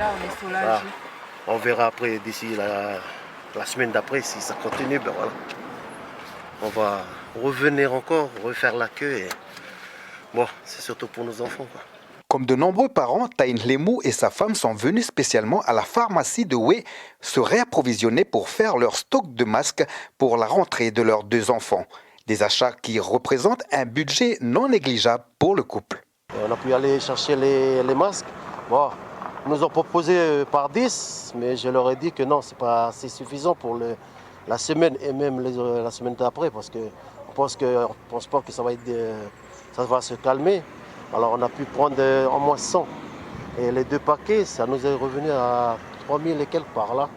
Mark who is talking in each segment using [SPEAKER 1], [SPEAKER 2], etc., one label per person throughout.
[SPEAKER 1] Là, on est
[SPEAKER 2] Voilà.
[SPEAKER 1] soulagés.
[SPEAKER 2] On verra après, d'ici la semaine d'après, si ça continue, ben voilà. On va revenir encore, refaire la queue et bon, c'est surtout pour nos enfants, quoi.
[SPEAKER 3] Comme de nombreux parents, Taïn Lemou et sa femme sont venus spécialement à la pharmacie de Oué se réapprovisionner pour faire leur stock de masques pour la rentrée de leurs 2 enfants. Des achats qui représentent un budget non négligeable pour le couple.
[SPEAKER 2] On a pu aller chercher les masques. Bon, ils nous ont proposé par 10, mais je leur ai dit que non, c'est pas assez suffisant pour la semaine et même la semaine d'après, parce qu'on pense pas que ça va se calmer. Alors on a pu prendre en moins 100. Et les 2 paquets, ça nous est revenu à 3000 et quelques par là.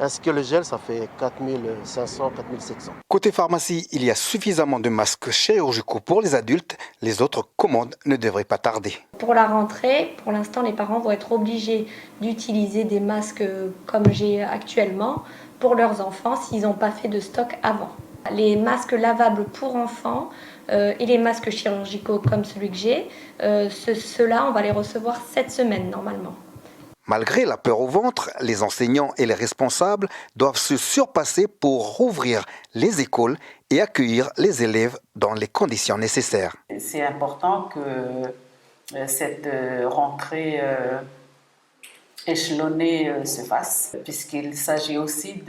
[SPEAKER 2] Ainsi que le gel, ça fait 4500, 4700.
[SPEAKER 3] Côté pharmacie, il y a suffisamment de masques chirurgicaux pour les adultes. Les autres commandes ne devraient pas tarder.
[SPEAKER 4] Pour la rentrée, pour l'instant, les parents vont être obligés d'utiliser des masques comme j'ai actuellement pour leurs enfants s'ils n'ont pas fait de stock avant. Les masques lavables pour enfants et les masques chirurgicaux comme celui que j'ai, ceux-là, on va les recevoir cette semaine normalement.
[SPEAKER 3] Malgré la peur au ventre, les enseignants et les responsables doivent se surpasser pour rouvrir les écoles et accueillir les élèves dans les conditions nécessaires.
[SPEAKER 1] C'est important que cette rentrée échelonnée se fasse, puisqu'il s'agit aussi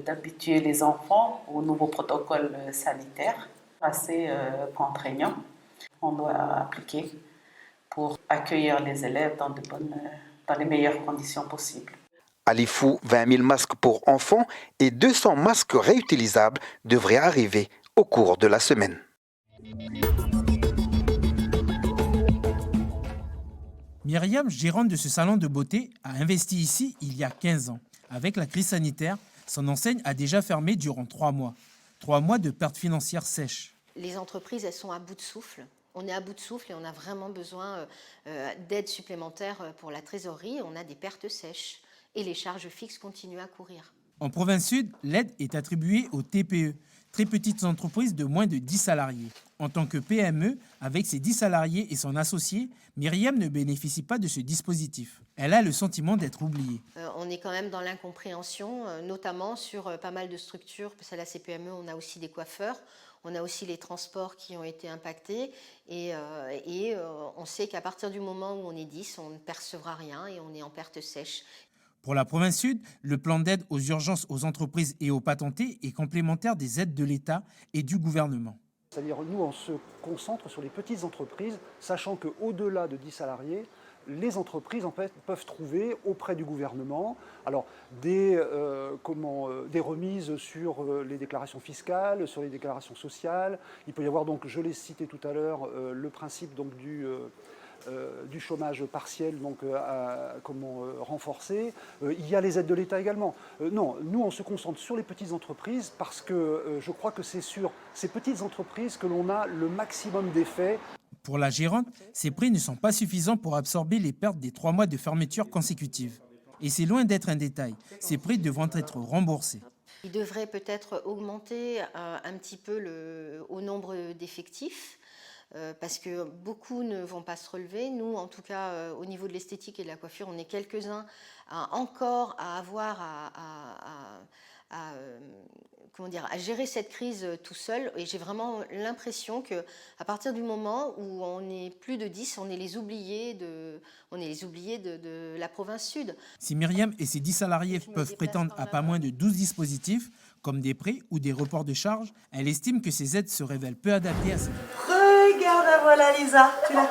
[SPEAKER 1] d'habituer les enfants aux nouveaux protocoles sanitaires assez contraignants qu'on doit appliquer pour accueillir les élèves dans les meilleures conditions possibles.
[SPEAKER 3] À Lifou, 20 000 masques pour enfants et 200 masques réutilisables devraient arriver au cours de la semaine.
[SPEAKER 5] Myriam, gérante de ce salon de beauté, a investi ici il y a 15 ans. Avec la crise sanitaire, son enseigne a déjà fermé durant 3 mois. 3 mois de pertes financières sèches.
[SPEAKER 6] Les entreprises, elles sont à bout de souffle. On est à bout de souffle et on a vraiment besoin d'aide supplémentaire pour la trésorerie. On a des pertes sèches et les charges fixes continuent à courir.
[SPEAKER 5] En province sud, l'aide est attribuée aux TPE, très petites entreprises de moins de 10 salariés. En tant que PME, avec ses 10 salariés et son associé, Myriam ne bénéficie pas de ce dispositif. Elle a le sentiment d'être oubliée.
[SPEAKER 6] On est quand même dans l'incompréhension, notamment sur pas mal de structures. Parce qu'à la CPME, on a aussi des coiffeurs, on a aussi les transports qui ont été impactés. Et on sait qu'à partir du moment où on est 10, on ne percevra rien et on est en perte sèche.
[SPEAKER 5] Pour la province sud, le plan d'aide aux urgences aux entreprises et aux patentés est complémentaire des aides de l'État et du gouvernement.
[SPEAKER 7] C'est-à-dire nous, on se concentre sur les petites entreprises, sachant qu'au-delà de 10 salariés, les entreprises en fait, peuvent trouver auprès du gouvernement alors, des remises sur les déclarations fiscales, sur les déclarations sociales. Il peut y avoir donc, je l'ai cité tout à l'heure, le principe donc, du chômage partiel donc, renforcé. Il y a les aides de l'État également. Non, nous on se concentre sur les petites entreprises parce que je crois que c'est sur ces petites entreprises que l'on a le maximum d'effets.
[SPEAKER 5] Pour la gérante, ces prix ne sont pas suffisants pour absorber les pertes des 3 mois de fermeture consécutive. Et c'est loin d'être un détail. Ces prix devront être remboursés.
[SPEAKER 6] Il devrait peut-être augmenter un petit peu au nombre d'effectifs. Parce que beaucoup ne vont pas se relever. Nous, en tout cas, au niveau de l'esthétique et de la coiffure, on est quelques-uns encore à avoir à gérer cette crise tout seul. Et j'ai vraiment l'impression qu'à partir du moment où on est plus de 10, on est les oubliés de la province sud.
[SPEAKER 5] Si Myriam et ses 10 salariés peuvent prétendre à pas moins de 12 dispositifs, comme des prêts ou des reports de charges, elle estime que ces aides se révèlent peu adaptées à ces vies.
[SPEAKER 1] Regarde, voilà Lisa. Tu l'as...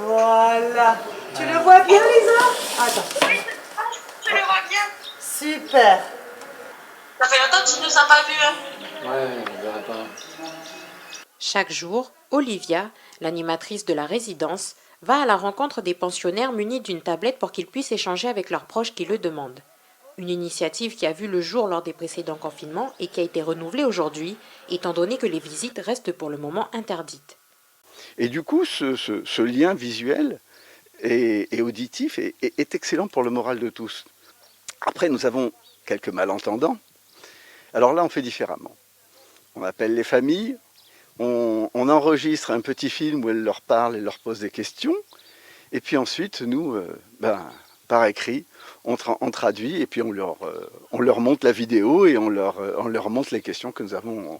[SPEAKER 1] Voilà. Tu le vois bien, Lisa? Attends.
[SPEAKER 8] Oui, je le vois bien.
[SPEAKER 1] Super.
[SPEAKER 8] Ça fait longtemps que tu ne nous as pas vus. Hein?
[SPEAKER 9] Ouais, on verra pas.
[SPEAKER 10] Chaque jour, Olivia, l'animatrice de la résidence, va à la rencontre des pensionnaires munis d'une tablette pour qu'ils puissent échanger avec leurs proches qui le demandent. Une initiative qui a vu le jour lors des précédents confinements et qui a été renouvelée aujourd'hui, étant donné que les visites restent pour le moment interdites.
[SPEAKER 11] Et du coup, ce lien visuel et auditif est excellent pour le moral de tous. Après, nous avons quelques malentendants. Alors là, on fait différemment. On appelle les familles, on enregistre un petit film où elle leur parle et leur pose des questions. Et puis ensuite, nous, par écrit, on traduit et puis on leur montre la vidéo et on leur montre les questions que nous avons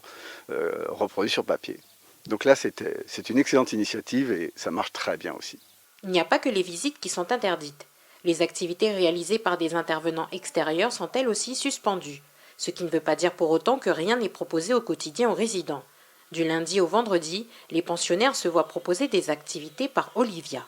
[SPEAKER 11] reproduites sur papier. Donc là, c'est une excellente initiative et ça marche très bien aussi.
[SPEAKER 10] Il n'y a pas que les visites qui sont interdites. Les activités réalisées par des intervenants extérieurs sont elles aussi suspendues, ce qui ne veut pas dire pour autant que rien n'est proposé au quotidien aux résidents. Du lundi au vendredi, les pensionnaires se voient proposer des activités par Olivia.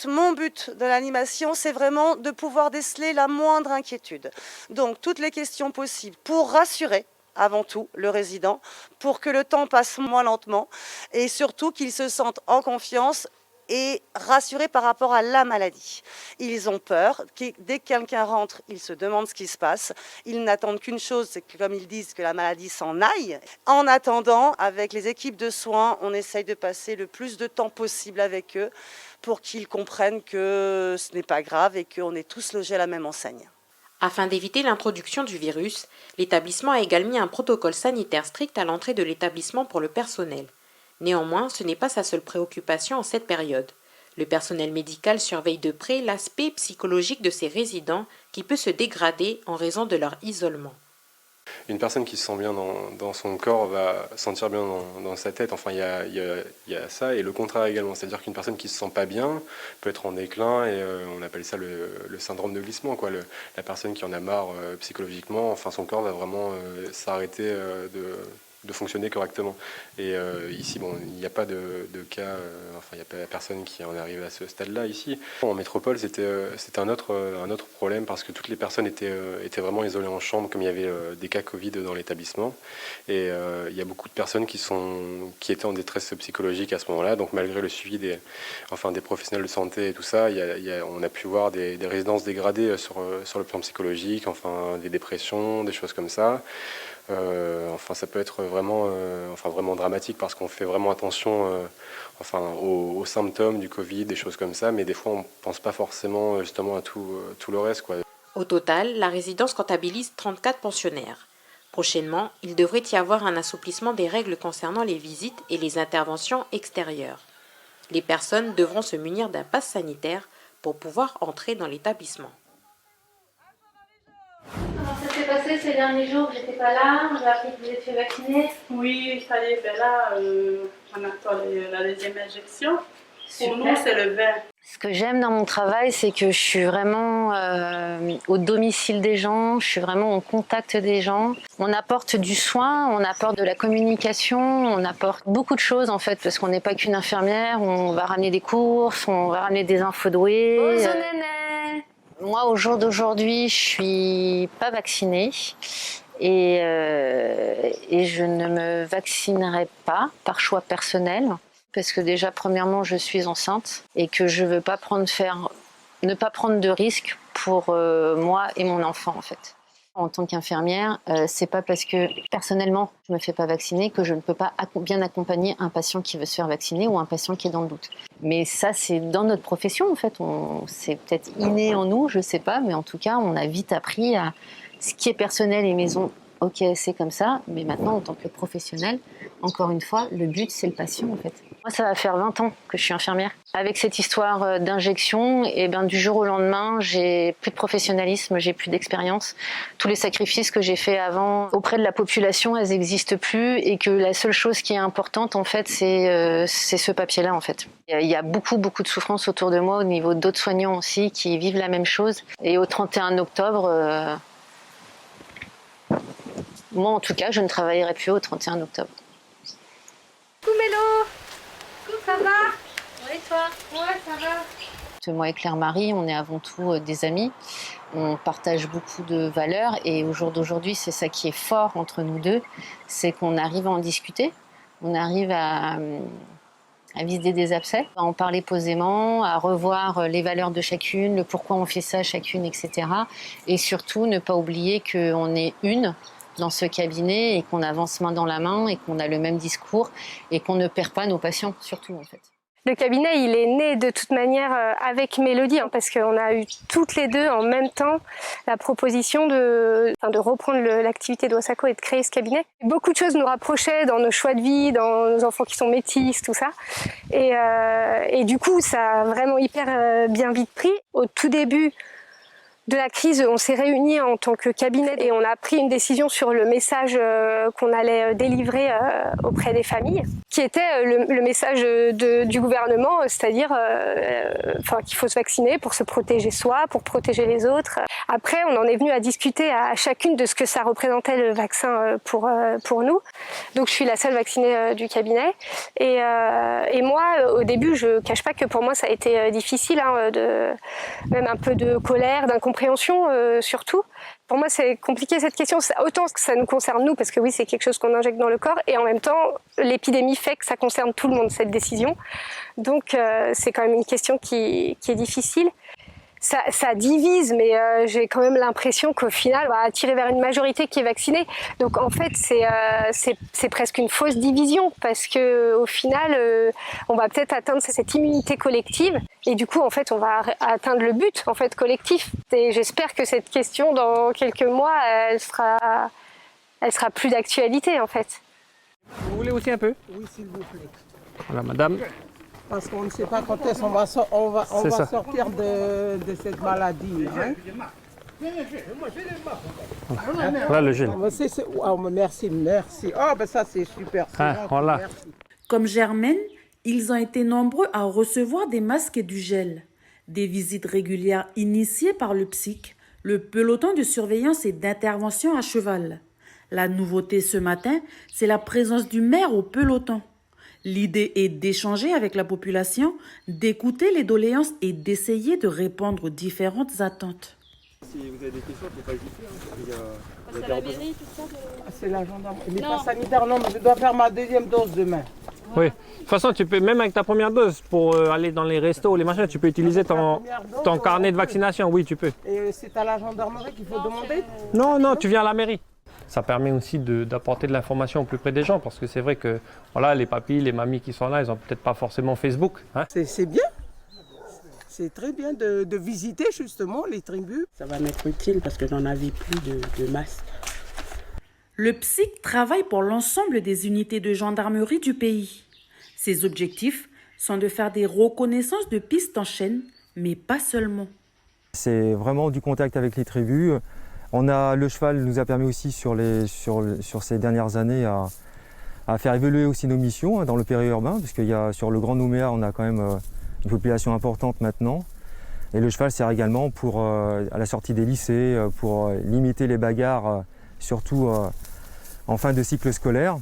[SPEAKER 9] Mon but de l'animation, c'est vraiment de pouvoir déceler la moindre inquiétude. Donc toutes les questions possibles pour rassurer avant tout le résident, pour que le temps passe moins lentement et surtout qu'il se sente en confiance et rassurés par rapport à la maladie. Ils ont peur, dès que quelqu'un rentre, ils se demandent ce qui se passe. Ils n'attendent qu'une chose, c'est que, comme ils disent, que la maladie s'en aille. En attendant, avec les équipes de soins, on essaye de passer le plus de temps possible avec eux pour qu'ils comprennent que ce n'est pas grave et qu'on est tous logés à la même enseigne.
[SPEAKER 10] Afin d'éviter l'introduction du virus, l'établissement a également mis un protocole sanitaire strict à l'entrée de l'établissement pour le personnel. Néanmoins, ce n'est pas sa seule préoccupation en cette période. Le personnel médical surveille de près l'aspect psychologique de ses résidents qui peut se dégrader en raison de leur isolement.
[SPEAKER 12] Une personne qui se sent bien dans son corps va se sentir bien dans sa tête. Enfin, il y a ça et le contraire également. C'est-à-dire qu'une personne qui ne se sent pas bien peut être en déclin et on appelle ça le syndrome de glissement, quoi. La personne qui en a marre psychologiquement, enfin, son corps va vraiment s'arrêter de fonctionner correctement. Et ici, bon, il n'y a pas de cas, il n'y a pas personne qui en est arrivé à ce stade-là ici. En métropole, c'était un autre problème parce que toutes les personnes étaient vraiment isolées en chambre, comme il y avait des cas Covid dans l'établissement. Et il y a beaucoup de personnes qui étaient en détresse psychologique à ce moment-là. Donc malgré le suivi des professionnels de santé et tout ça, on a pu voir des résidences dégradées sur le plan psychologique, enfin des dépressions, des choses comme ça. Ça peut être vraiment dramatique parce qu'on fait vraiment attention aux symptômes du Covid, des choses comme ça, mais des fois on ne pense pas forcément justement à tout le reste, quoi.
[SPEAKER 10] Au total, la résidence comptabilise 34 pensionnaires. Prochainement, il devrait y avoir un assouplissement des règles concernant les visites et les interventions extérieures. Les personnes devront se munir d'un pass sanitaire pour pouvoir entrer dans l'établissement.
[SPEAKER 4] Comment ça s'est passé ces derniers jours? J'étais pas là, j'ai appris que vous étiez vaccinée.
[SPEAKER 1] Oui, il fallait, là, on attend la deuxième injection. Pour nous, c'est le 20.
[SPEAKER 13] Ce que j'aime dans mon travail, c'est que je suis vraiment au domicile des gens, je suis vraiment au contact des gens. On apporte du soin, on apporte de la communication, on apporte beaucoup de choses en fait, parce qu'on n'est pas qu'une infirmière, on va ramener des courses, on va ramener des infos douées. Moi, au jour d'aujourd'hui, je suis pas vaccinée et je ne me vaccinerai pas par choix personnel. Parce que déjà, premièrement, je suis enceinte et que je ne veux pas ne pas prendre de risques pour moi et mon enfant, en fait. En tant qu'infirmière, c'est pas parce que personnellement je me fais pas vacciner que je ne peux pas bien accompagner un patient qui veut se faire vacciner ou un patient qui est dans le doute. Mais ça, c'est dans notre profession, en fait. C'est peut-être inné en nous, je sais pas, mais en tout cas, on a vite appris à ce qui est personnel et maison. Ok, c'est comme ça, mais maintenant, en tant que professionnel, encore une fois, le but, c'est le patient, en fait. Moi, ça va faire 20 ans que je suis infirmière. Avec cette histoire d'injection, et du jour au lendemain, j'ai plus de professionnalisme, j'ai plus d'expérience. Tous les sacrifices que j'ai faits avant auprès de la population, elles n'existent plus, et que la seule chose qui est importante, en fait, c'est ce papier-là, en fait. Il y a beaucoup de souffrance autour de moi, au niveau d'autres soignants aussi, qui vivent la même chose. Et au 31 octobre... moi, en tout cas, je ne travaillerai plus au 31 octobre.
[SPEAKER 4] Coucou Mélo! Coucou, ça va? Oui, toi? Ouais, ça va.
[SPEAKER 13] Moi et Claire-Marie, on est avant tout des amis. On partage beaucoup de valeurs et au jour d'aujourd'hui, c'est ça qui est fort entre nous deux, c'est qu'on arrive à en discuter, on arrive à vider des abcès, à en parler posément, à revoir les valeurs de chacune, le pourquoi on fait ça chacune, etc. Et surtout, ne pas oublier qu'on est une dans ce cabinet et qu'on avance main dans la main et qu'on a le même discours et qu'on ne perd pas nos patients, surtout en fait.
[SPEAKER 14] Le cabinet, il est né de toute manière avec Mélodie, parce qu'on a eu toutes les deux en même temps la proposition de reprendre l'activité d'Wasako et de créer ce cabinet. Beaucoup de choses nous rapprochaient dans nos choix de vie, dans nos enfants qui sont métis, tout ça. Et du coup, ça a vraiment hyper bien vite pris. Au tout début de la crise, on s'est réunis en tant que cabinet et on a pris une décision sur le message qu'on allait délivrer auprès des familles, qui était le message du gouvernement, c'est-à-dire qu'il faut se vacciner pour se protéger soi, pour protéger les autres. Après, on en est venu à discuter à chacune de ce que ça représentait le vaccin pour nous. Donc je suis la seule vaccinée du cabinet. Et moi, au début, je ne cache pas que pour moi, ça a été difficile, même un peu de colère, d'incompréhension surtout. Pour moi, c'est compliqué cette question, autant que ça nous concerne nous, parce que oui, c'est quelque chose qu'on injecte dans le corps, et en même temps, l'épidémie fait que ça concerne tout le monde, cette décision. Donc, c'est quand même une question qui est difficile. Ça divise, mais j'ai quand même l'impression qu'au final, on va tirer vers une majorité qui est vaccinée. Donc en fait, c'est presque une fausse division, parce que au final, on va peut-être atteindre cette immunité collective, et du coup, en fait, on va atteindre le but en fait collectif. Et j'espère que cette question, dans quelques mois, elle sera plus d'actualité en fait.
[SPEAKER 15] Vous voulez aussi un peu?
[SPEAKER 16] Oui, s'il vous plaît.
[SPEAKER 15] Voilà, madame.
[SPEAKER 16] Parce qu'on ne sait pas quand est-ce qu'on va sortir de cette maladie. Hein?
[SPEAKER 15] Voilà le gel.
[SPEAKER 16] Merci. Oh, ben ça c'est super.
[SPEAKER 15] Voilà.
[SPEAKER 16] Merci.
[SPEAKER 17] Comme Germaine, ils ont été nombreux à recevoir des masques et du gel. Des visites régulières initiées par le psych, le peloton de surveillance et d'intervention à cheval. La nouveauté ce matin, c'est la présence du maire au peloton. L'idée est d'échanger avec la population, d'écouter les doléances et d'essayer de répondre aux différentes attentes.
[SPEAKER 15] Si vous avez des questions, il ne faut pas hésiter.
[SPEAKER 16] C'est la mairie, tout ça c'est la gendarmerie. Les passes sanitaires, non, mais je dois faire ma deuxième dose demain.
[SPEAKER 15] Oui. De toute façon, tu peux, même avec ta première dose, pour aller dans les restos, les machins, tu peux utiliser ton carnet de vaccination. Oui, tu peux.
[SPEAKER 16] Et c'est à la gendarmerie qu'il faut demander?
[SPEAKER 15] Non, tu viens à la mairie. Ça permet aussi d'apporter de l'information au plus près des gens, parce que c'est vrai que voilà, les papis, les mamies qui sont là, ils n'ont peut-être pas forcément Facebook. Hein.
[SPEAKER 16] C'est bien. C'est très bien de visiter justement les tribus.
[SPEAKER 18] Ça va m'être utile parce que j'en avais plus de masques.
[SPEAKER 17] Le psych travaille pour l'ensemble des unités de gendarmerie du pays. Ses objectifs sont de faire des reconnaissances de pistes en chaîne, mais pas seulement.
[SPEAKER 19] C'est vraiment du contact avec les tribus. Le cheval nous a permis aussi sur ces dernières années à faire évoluer aussi nos missions dans le périurbain, parce qu'il y a sur le Grand Nouméa, on a quand même une population importante maintenant. Et le cheval sert également à la sortie des lycées, pour limiter les bagarres, surtout en fin de cycle scolaire.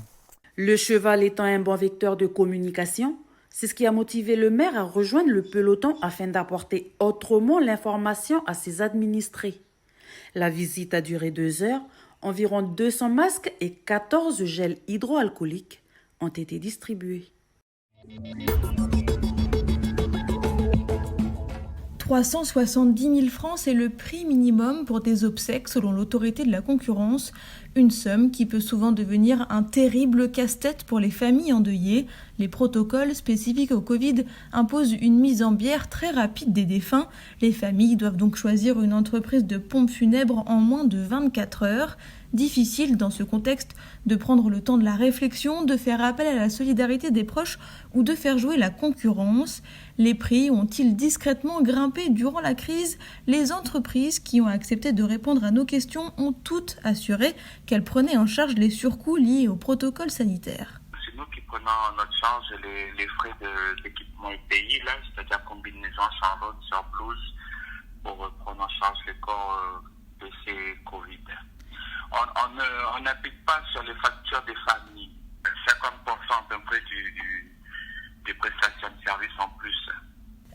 [SPEAKER 17] Le cheval étant un bon vecteur de communication, c'est ce qui a motivé le maire à rejoindre le peloton afin d'apporter autrement l'information à ses administrés. La visite a duré 2 heures, environ 200 masques et 14 gels hydroalcooliques ont été distribués.
[SPEAKER 20] 370 000 francs, c'est le prix minimum pour des obsèques selon l'autorité de la concurrence, une somme qui peut souvent devenir un terrible casse-tête pour les familles endeuillées. Les protocoles spécifiques au Covid imposent une mise en bière très rapide des défunts. Les familles doivent donc choisir une entreprise de pompes funèbres en moins de 24 heures. Difficile dans ce contexte de prendre le temps de la réflexion, de faire appel à la solidarité des proches ou de faire jouer la concurrence. Les prix ont-ils discrètement grimpé durant la crise? Les entreprises qui ont accepté de répondre à nos questions ont toutes assuré qu'elles prenaient en charge les surcoûts liés au protocole sanitaire.
[SPEAKER 21] C'est nous qui prenons en notre charge les frais d'équipement EPI, c'est-à-dire combinaison, charlotte, surblouse, pour prendre en charge les corps de ces Covid. On n'applique pas sur les factures des familles 50% à peu près des prestations de services en plus.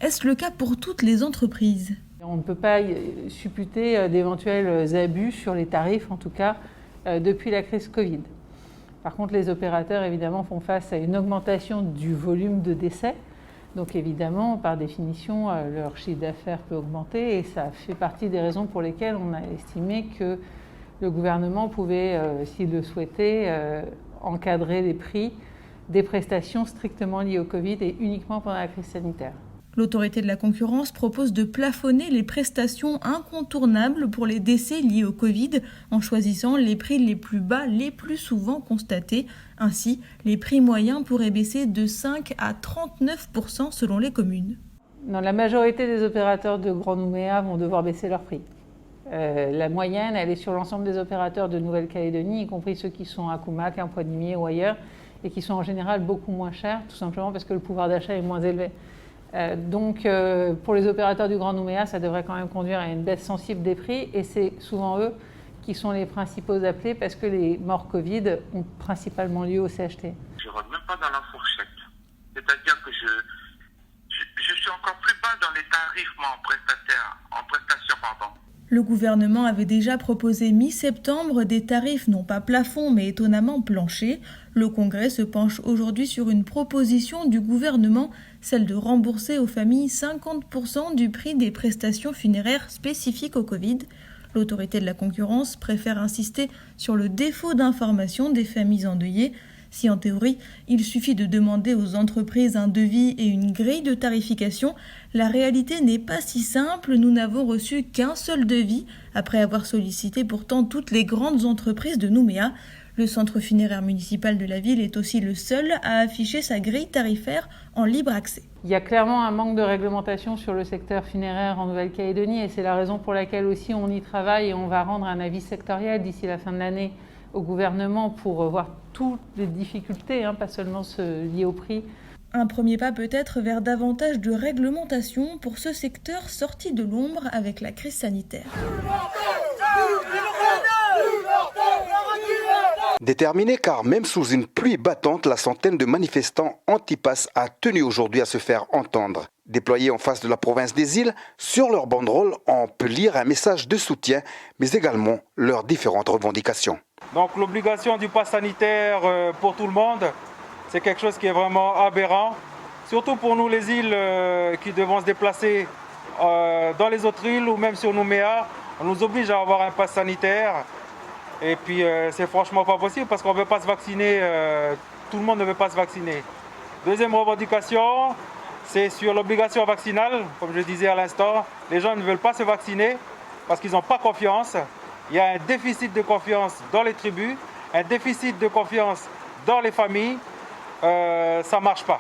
[SPEAKER 20] Est-ce le cas pour toutes les entreprises?
[SPEAKER 22] On ne peut pas supputer d'éventuels abus sur les tarifs, en tout cas depuis la crise Covid. Par contre, les opérateurs, évidemment, font face à une augmentation du volume de décès. Donc évidemment, par définition, leur chiffre d'affaires peut augmenter et ça fait partie des raisons pour lesquelles on a estimé que le gouvernement pouvait, s'il le souhaitait, encadrer les prix des prestations strictement liées au Covid et uniquement pendant la crise sanitaire.
[SPEAKER 20] L'autorité de la concurrence propose de plafonner les prestations incontournables pour les décès liés au Covid en choisissant les prix les plus bas les plus souvent constatés. Ainsi, les prix moyens pourraient baisser de 5 à 39% selon les communes.
[SPEAKER 22] Non, la majorité des opérateurs de Grand Nouméa vont devoir baisser leurs prix. La moyenne, elle est sur l'ensemble des opérateurs de Nouvelle-Calédonie, y compris ceux qui sont à Koumak, à Pointe-Mimier ou ailleurs, et qui sont en général beaucoup moins chers, tout simplement parce que le pouvoir d'achat est moins élevé. Donc, pour les opérateurs du Grand Nouméa, ça devrait quand même conduire à une baisse sensible des prix, et c'est souvent eux qui sont les principaux appelés parce que les morts Covid ont principalement lieu au CHT.
[SPEAKER 21] Je ne rentre même pas dans la fourchette. C'est-à-dire que je suis encore plus bas dans les tarifs, moi, en prestation, pardon.
[SPEAKER 20] Le gouvernement avait déjà proposé mi-septembre des tarifs non pas plafonds mais étonnamment planchers. Le Congrès se penche aujourd'hui sur une proposition du gouvernement, celle de rembourser aux familles 50% du prix des prestations funéraires spécifiques au Covid. L'autorité de la concurrence préfère insister sur le défaut d'information des familles endeuillées. Si en théorie, il suffit de demander aux entreprises un devis et une grille de tarification, la réalité n'est pas si simple. Nous n'avons reçu qu'un seul devis, après avoir sollicité pourtant toutes les grandes entreprises de Nouméa. Le centre funéraire municipal de la ville est aussi le seul à afficher sa grille tarifaire en libre accès.
[SPEAKER 22] Il y a clairement un manque de réglementation sur le secteur funéraire en Nouvelle-Calédonie et c'est la raison pour laquelle aussi on y travaille et on va rendre un avis sectoriel d'ici la fin de l'année au gouvernement pour voir toutes les difficultés, pas seulement ceux liés au prix.
[SPEAKER 20] Un premier pas peut-être vers davantage de réglementation pour ce secteur sorti de l'ombre avec la crise sanitaire.
[SPEAKER 2] Déterminé car même sous une pluie battante, la centaine de manifestants anti-pass a tenu aujourd'hui à se faire entendre. Déployés en face de la province des îles, sur leur banderole, on peut lire un message de soutien, mais également leurs différentes revendications.
[SPEAKER 3] Donc l'obligation du pass sanitaire pour tout le monde, c'est quelque chose qui est vraiment aberrant. Surtout pour nous les îles qui devons se déplacer dans les autres îles ou même sur Nouméa, on nous oblige à avoir un pass sanitaire. Et puis c'est franchement pas possible parce qu'on ne veut pas se vacciner, tout le monde ne veut pas se vacciner. Deuxième revendication, c'est sur l'obligation vaccinale, comme je disais à l'instant. Les gens ne veulent pas se vacciner parce qu'ils n'ont pas confiance. Il y a un déficit de confiance dans les tribus, un déficit de confiance dans les familles. Ça ne marche pas.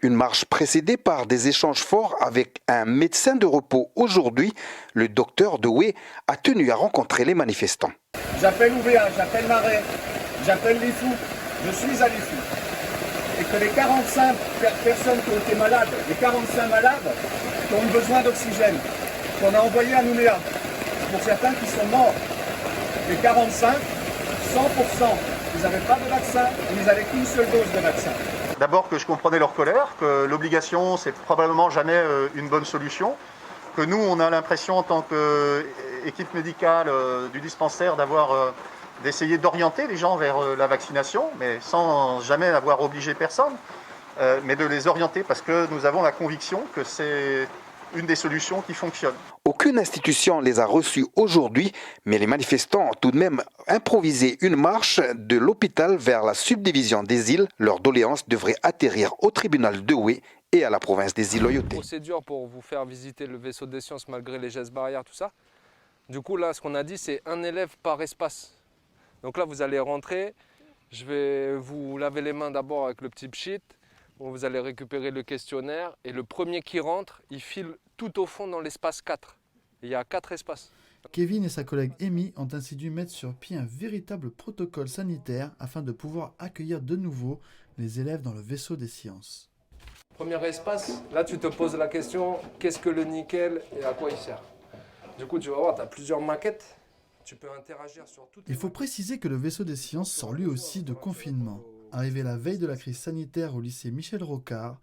[SPEAKER 2] Une marche précédée par des échanges forts avec un médecin de repos aujourd'hui. Le docteur Doué a tenu à rencontrer les manifestants.
[SPEAKER 23] J'appelle Ouvéa, j'appelle Marais, j'appelle les fous, je suis à les fous. Et que les 45 personnes qui ont été malades, les 45 malades qui ont besoin d'oxygène, qu'on a envoyés à Nouméa, pour certains qui sont morts, les 45, 100%, ils n'avaient pas de vaccin, ils n'avaient qu'une seule dose de vaccin.
[SPEAKER 24] D'abord que je comprenais leur colère, que l'obligation c'est probablement jamais une bonne solution, que nous on a l'impression en tant qu'équipe médicale du dispensaire d'essayer d'orienter les gens vers la vaccination, mais sans jamais avoir obligé personne, mais de les orienter parce que nous avons la conviction que c'est une des solutions qui fonctionne.
[SPEAKER 2] Aucune institution les a reçus aujourd'hui, mais les manifestants ont tout de même improvisé une marche de l'hôpital vers la subdivision des îles. Leur doléance devrait atterrir au tribunal de Doué et à la province des îles Loyauté.
[SPEAKER 15] Procédure pour vous faire visiter le vaisseau des sciences malgré les gestes barrières, tout ça. Du coup, là, ce qu'on a dit, c'est un élève par espace. Donc là, vous allez rentrer. Je vais vous laver les mains d'abord avec le petit pchit. Vous allez récupérer le questionnaire et le premier qui rentre, il file tout au fond dans l'espace 4. Il y a 4 espaces.
[SPEAKER 25] Kevin et sa collègue Amy ont ainsi dû mettre sur pied un véritable protocole sanitaire afin de pouvoir accueillir de nouveau les élèves dans le vaisseau des sciences.
[SPEAKER 15] Premier espace, là tu te poses la question, qu'est-ce que le nickel et à quoi il sert? Du coup tu vas voir, tu as plusieurs maquettes, tu peux interagir sur toutes.
[SPEAKER 25] Il faut préciser que le vaisseau des sciences sort lui aussi de confinement. Arrivé la veille de la crise sanitaire au lycée Michel Rocard,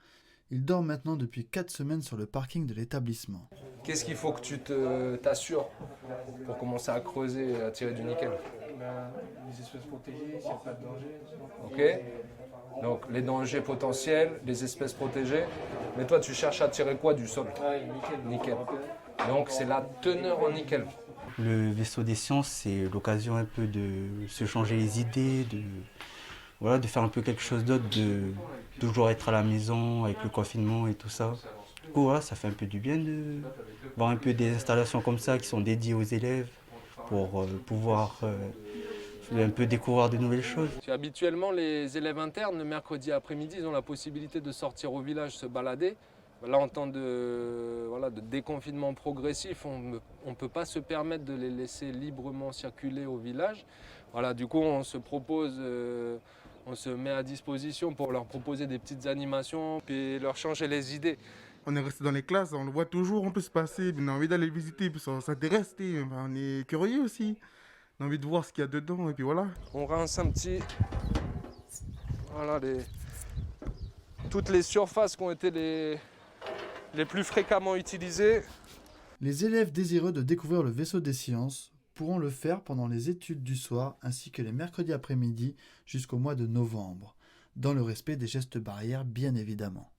[SPEAKER 25] il dort maintenant depuis 4 semaines sur le parking de l'établissement.
[SPEAKER 15] Qu'est-ce qu'il faut que tu t'assures pour commencer à creuser et à tirer du nickel?
[SPEAKER 26] Les espèces protégées, s'il n'y a pas de danger.
[SPEAKER 15] Ok. Donc les dangers potentiels, les espèces protégées. Mais toi tu cherches à tirer quoi du sol? Nickel. Donc c'est la teneur en nickel.
[SPEAKER 27] Le vaisseau des sciences, c'est l'occasion un peu de se changer les idées,
[SPEAKER 5] voilà, de faire un peu quelque chose d'autre, de toujours être à la maison avec le confinement et tout ça. Du coup, voilà, ça fait un peu du bien de voir un peu des installations comme ça qui sont dédiées aux élèves pour pouvoir un peu découvrir de nouvelles choses.
[SPEAKER 15] Habituellement, les élèves internes, le mercredi après-midi, ils ont la possibilité de sortir au village, se balader. Là, en temps de déconfinement progressif, on ne peut pas se permettre de les laisser librement circuler au village. Voilà, du coup, on se propose, on se met à disposition pour leur proposer des petites animations et leur changer les idées.
[SPEAKER 6] On est resté dans les classes, on le voit toujours, on peut se passer, on a envie d'aller visiter, puis ça s'intéresse, on est curieux aussi. On a envie de voir ce qu'il y a dedans, et puis voilà.
[SPEAKER 15] On rince un petit... Voilà, toutes les surfaces qui ont été les plus fréquemment utilisées.
[SPEAKER 25] Les élèves désireux de découvrir le vaisseau des sciences pourront le faire pendant les études du soir ainsi que les mercredis après-midi jusqu'au mois de novembre, dans le respect des gestes barrières bien évidemment.